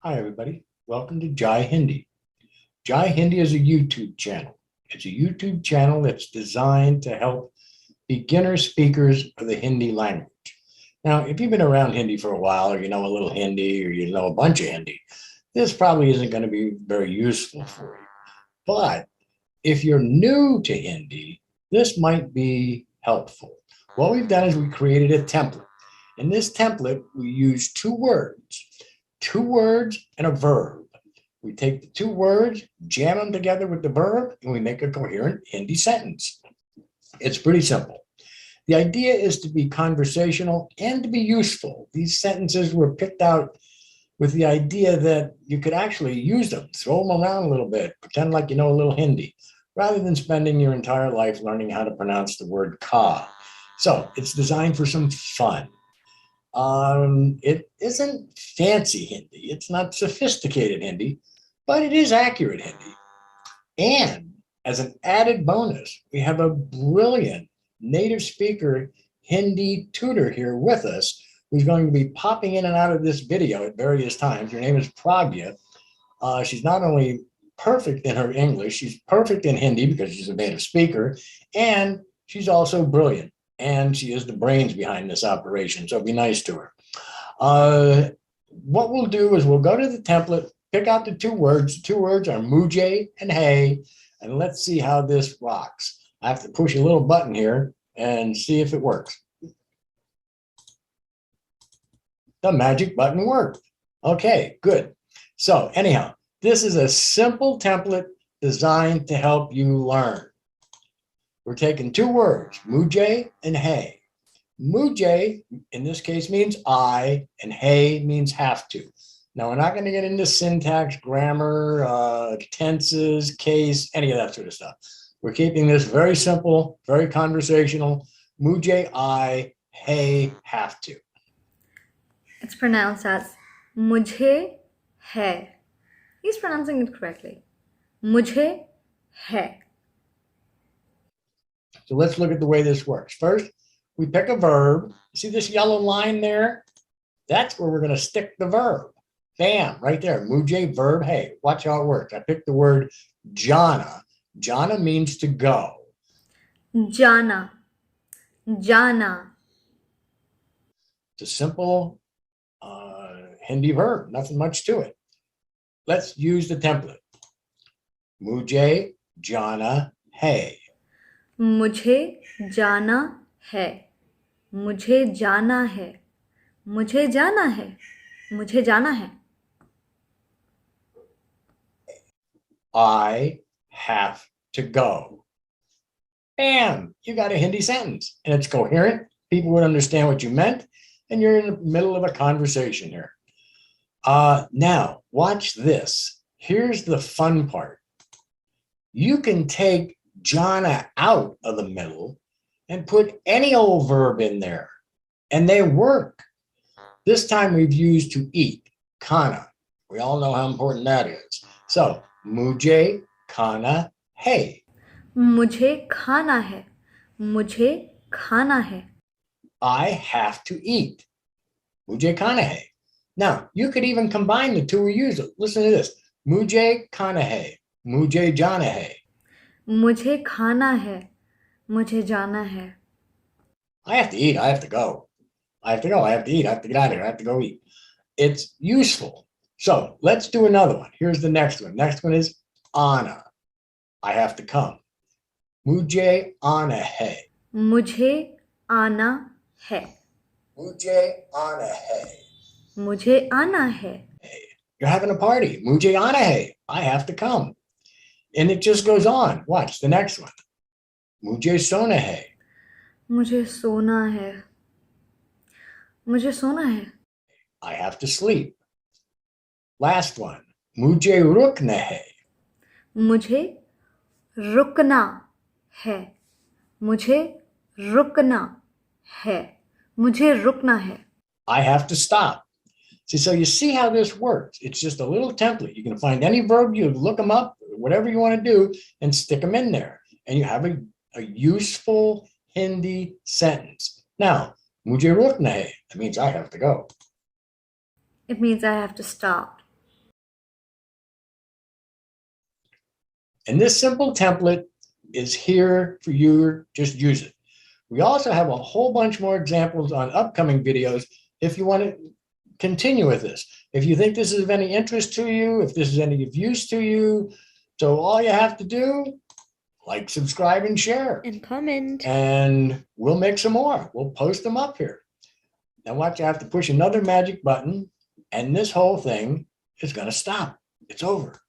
Hi, everybody. Welcome to Jai Hindi. Jai Hindi is a YouTube channel. It's a YouTube channel that's designed to help beginner speakers of the Hindi language. Now, if you've been around Hindi for a while, or you know a little Hindi, or you know a bunch of Hindi, this probably isn't going to be very useful for you. But if you're new to Hindi, this might be helpful. What we've done is we created a template. In this template, we use two words and a verb. We take the two words, jam them together with the verb, and we make a coherent Hindi sentence. It's pretty simple. The idea is to be conversational and to be useful. These sentences were picked out with the idea that you could actually use them, throw them around a little bit, pretend like you know a little Hindi, rather than spending your entire life learning how to pronounce the word ka. So it's designed for some fun. It isn't fancy Hindi. It's not sophisticated Hindi, but it is accurate Hindi. And as an added bonus, we have a brilliant native speaker Hindi tutor here with us who's going to be popping in and out of this video at various times. Her name is Pragya. She's not only perfect in her English, she's perfect in Hindi because she's a native speaker, and she's also brilliant. And she is the brains behind this operation, so be nice to her. What we'll do is we'll go to the template, pick out the two words. The two words are mujhe and hey, and let's see how this rocks. I have to push a little button here and see if it works. The magic button worked. Okay, good. So anyhow, this is a simple template designed to help you learn. We're taking two words, mujhe and hey. Mujhe, in this case, means I, and hey means have to. Now, we're not going to get into syntax, grammar, tenses, case, any of that sort of stuff. We're keeping this very simple, very conversational. Mujhe, I, hey, have to. It's pronounced as mujhe hai. He's pronouncing it correctly. Mujhe hai. So let's look at the way this works. First, we pick a verb. See this yellow line there? That's where we're going to stick the verb. Bam, right there. Mujhe, verb, hey. Watch how it works. I picked the word jana. Jana means to go. Jana. Jana. It's a simple Hindi verb, nothing much to it. Let's use the template. Mujhe, jana, hai. मुझे जाना है. मुझे जाना है. मुझे जाना है. मुझे जाना है. I have to go. Bam, you got a Hindi sentence and it's coherent. People would understand what you meant, and you're in the middle of a conversation here. Now, watch this. Here's the fun part. You can take jhana out of the middle and put any old verb in there, and they work. This time we've used to eat, kana. We all know how important that is. So, mujhe kana hai. मुझे खाना है. मुझे खाना है. I have to eat. Mujhe kana hai. Now, you could even combine the two we use. Listen to this. Mujhe kana hai. Mujhe jana hai. मुझे खाना है. मुझे जाना है. I have to eat. I have to go. I have to go. I have to eat. I have to get out of here. I have to go eat. It's useful. So let's do another one. Here's the next one. Next one is Anna. I have to come. Mujhe ana hai. मुझे आना है. Mujhe ana hai. मुझे आना है. You're having a party. Mujhe ana hai. I have to come. And it just goes on. Watch the next one. Mujhe sona hai. मुझे सोना है. मुझे सोना है. I have to sleep. Last one. Mujhe rukna hai. मुझे रुकना है. मुझे रुकना है. मुझे रुकना है. I have to stop. See, so you see how this works. It's just a little template. You can find any verb, you look them up, whatever you want to do, and stick them in there. And you have a useful Hindi sentence. Now, mujhe rukna hai. That means I have to go. It means I have to stop. And this simple template is here for you. Just use it. We also have a whole bunch more examples on upcoming videos if you want to continue with this. If you think this is of any interest to you, if this is any of use to you. So all you have to do, like, subscribe, and share. And comment. And we'll make some more. We'll post them up here. Now watch, I have to push another magic button and this whole thing is going to stop. It's over.